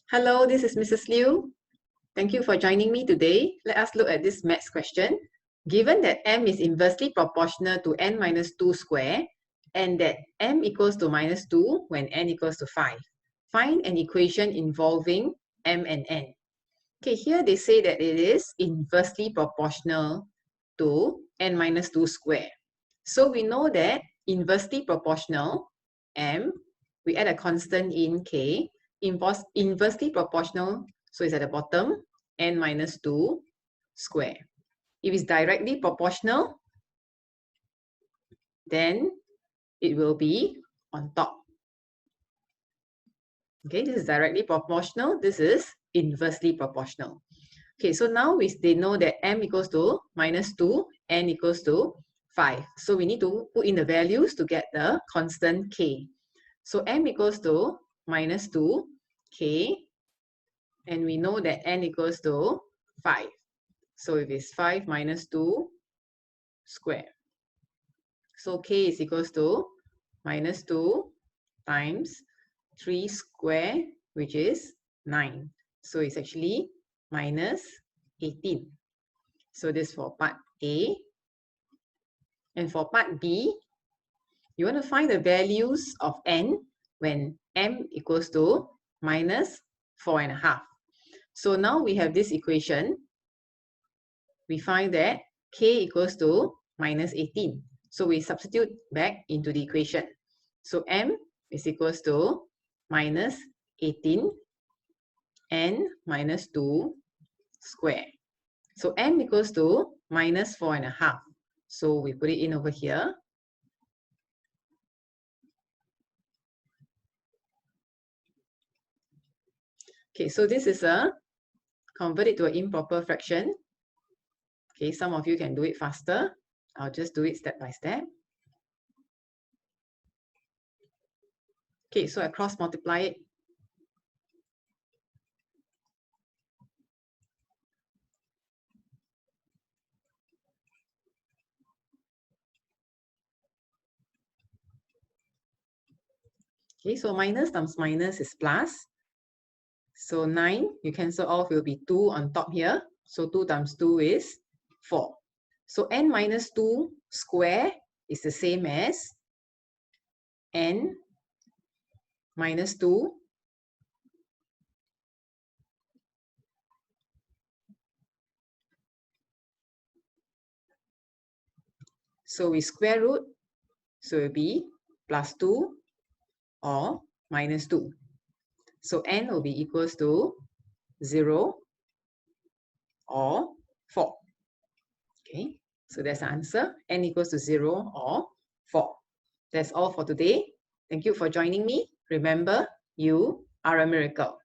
Hello, this is Mrs. Lew. Thank you for joining me today. Let us look at this maths question. Given that m is inversely proportional to n minus 2 square and that m equals to minus 2 when n equals to 5, find an equation involving m and n. Okay, here they say that it is inversely proportional to n minus 2 square. So we know that inversely proportional, m, we add a constant in k, inversely proportional, so it's at the bottom, n minus 2 square. If it's directly proportional, then it will be on top. Okay, this is directly proportional. This is inversely proportional. Okay, so now they know that m equals to minus 2, n equals to 5. So we need to put in the values to get the constant k. So m equals to minus 2, k, and we know that n equals to 5. So if it's 5 minus 2 square. So k is equals to minus 2 times 3 square, which is 9. So it's actually minus 18. So this for part A. And for part B, you want to find the values of n when m equals to minus 4.5. So now we have this equation. We find that k equals to minus 18. So we substitute back into the equation. So m is equals to minus 18 and minus 2 square. So m equals to minus 4.5. So we put it in over here. Okay, so this is convert it to an improper fraction. Okay, some of you can do it faster. I'll just do it step by step. Okay, so I cross multiply it. Okay, so minus times minus is plus. So 9, you cancel off, will be 2 on top here. So 2 times 2 is 4. So n minus 2 square is the same as n minus 2 so we square root, so it will be plus 2 or minus 2. So n will be equals to 0 or 4. Okay, so that's the answer. N equals to 0 or 4. That's all for today. Thank you for joining me. Remember, you are a miracle.